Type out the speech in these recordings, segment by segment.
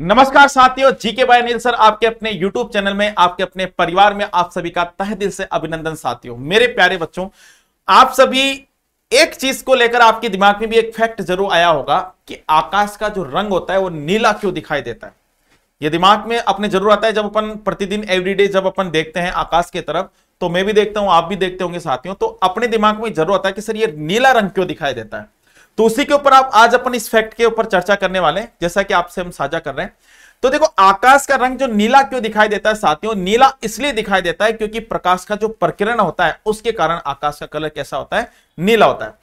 नमस्कार साथियों, GK by Anil sir आपके अपने YouTube चैनल में, आपके अपने परिवार में आप सभी का तहे दिल से अभिनंदन। साथियों, मेरे प्यारे बच्चों, आप सभी एक चीज को लेकर आपके दिमाग में भी एक फैक्ट जरूर आया होगा कि आकाश का जो रंग होता है वो नीला क्यों दिखाई देता है। ये दिमाग में अपने जरूर आता है जब अपन प्रतिदिन एवरीडे जब अपन देखते हैं आकाश की तरफ, तो मैं भी देखता हूं, आप भी देखते होंगे साथियों, तो अपने दिमाग में जरूर आता है कि सर ये नीला रंग क्यों दिखाई देता है। तो उसी के ऊपर आप आज अपन इस फैक्ट के ऊपर चर्चा करने वाले हैं, जैसा कि आपसे हम साझा कर रहे हैं। तो देखो, आकाश का रंग जो नीला क्यों दिखाई देता है साथियों, नीला इसलिए दिखाई देता है क्योंकि प्रकाश का जो प्रकीर्णन होता है उसके कारण आकाश का कलर कैसा होता है, नीला होता है।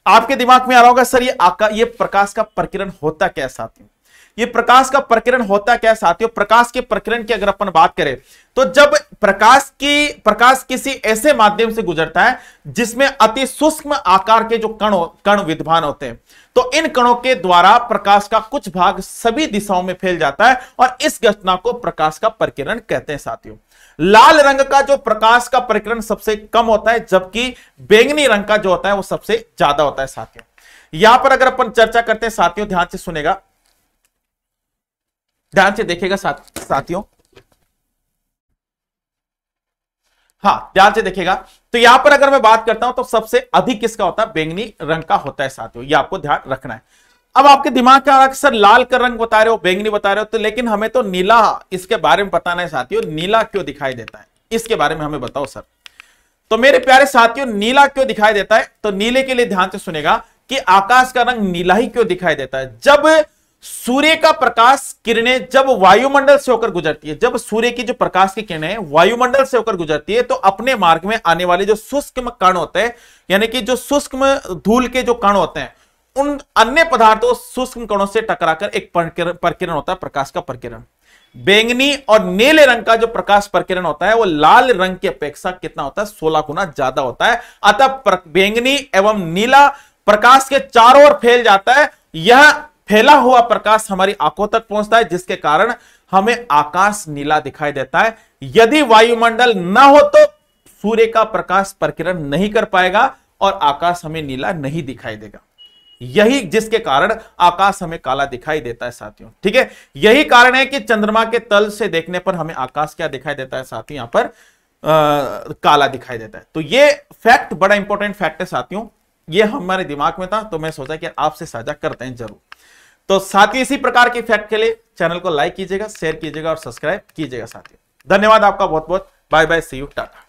आपके दिमाग में आ रहा होगा सर ये प्रकाश का प्रकीर्णन होता क्या है साथियों। ये प्रकाश का प्रकीर्णन होता क्या है साथियों। प्रकाश के प्रकीर्णन की अगर अपन बात करें तो जब प्रकाश किसी ऐसे माध्यम से गुजरता है जिसमें अति सूक्ष्म आकार के जो कण विद्यमान होते हैं, तो इन कणों के द्वारा प्रकाश का कुछ भाग सभी दिशाओं में फैल जाता है और इस घटना को प्रकाश का प्रकीर्णन कहते हैं साथियों। लाल रंग का जो प्रकाश का प्रकीर्णन सबसे कम होता है, जबकि बैंगनी रंग का जो होता है वो सबसे ज्यादा होता है साथियों। यहां पर अगर अपन चर्चा करते हैं साथियों, ध्यान से सुनेगा, ध्यान से देखिएगा साथियों, हाँ ध्यान से देखिएगा। तो यहां पर अगर मैं बात करता हूं तो सबसे अधिक किसका होता है, बैंगनी रंग का होता है साथियों। ये आपको ध्यान रखना है। अब आपके दिमाग में आ रहा है सर लाल का रंग बता रहे हो, बैंगनी बता रहे हो, तो लेकिन हमें तो नीला इसके बारे में बताना है साथियों। नीला क्यों दिखाई देता है इसके बारे में हमें बताओ सर। तो मेरे प्यारे साथियों, नीला क्यों दिखाई देता है, तो नीले के लिए ध्यान से सुनेगा कि आकाश का रंग नीला ही क्यों दिखाई देता है। जब सूर्य का प्रकाश किरणें जब वायुमंडल से होकर गुजरती है, जब सूर्य की जो प्रकाश की किरणें वायुमंडल से होकर गुजरती है, तो अपने मार्ग में आने वाले जो सूक्ष्म कण होते हैं, यानी कि जो सूक्ष्म धूल के जो कण होते हैं, उन अन्य पदार्थों सूक्ष्म कणों से टकराकर एक प्रकीर्णन होता है, प्रकाश का प्रकीर्णन। बैंगनी और नीले रंग का जो प्रकाश प्रकीर्णन होता है वो लाल रंग की अपेक्षा कितना होता है, 16 गुना ज्यादा होता है। अतः बैंगनी एवं नीला प्रकाश के चारों ओर फैल जाता है। यह फैला हुआ प्रकाश हमारी आंखों तक पहुंचता है, जिसके कारण हमें आकाश नीला दिखाई देता है। यदि वायुमंडल ना हो तो सूर्य का प्रकाश प्रकीर्णन नहीं कर पाएगा और आकाश हमें नीला नहीं दिखाई देगा। यही जिसके कारण आकाश हमें काला दिखाई देता है साथियों। ठीक है, यही कारण है कि चंद्रमा के तल से देखने पर हमें आकाश क्या दिखाई देता है साथियों, यहां पर काला दिखाई देता है। तो ये फैक्ट बड़ा इंपॉर्टेंट फैक्ट है साथियों, ये हमारे दिमाग में था तो मैं सोचा कि आपसे साझा करते हैं जरूर। तो साथियों, इसी प्रकार के फैक्ट के लिए चैनल को लाइक कीजिएगा, शेयर कीजिएगा और सब्सक्राइब कीजिएगा साथियों। धन्यवाद आपका बहुत बहुत। Bye bye, see you, Tata.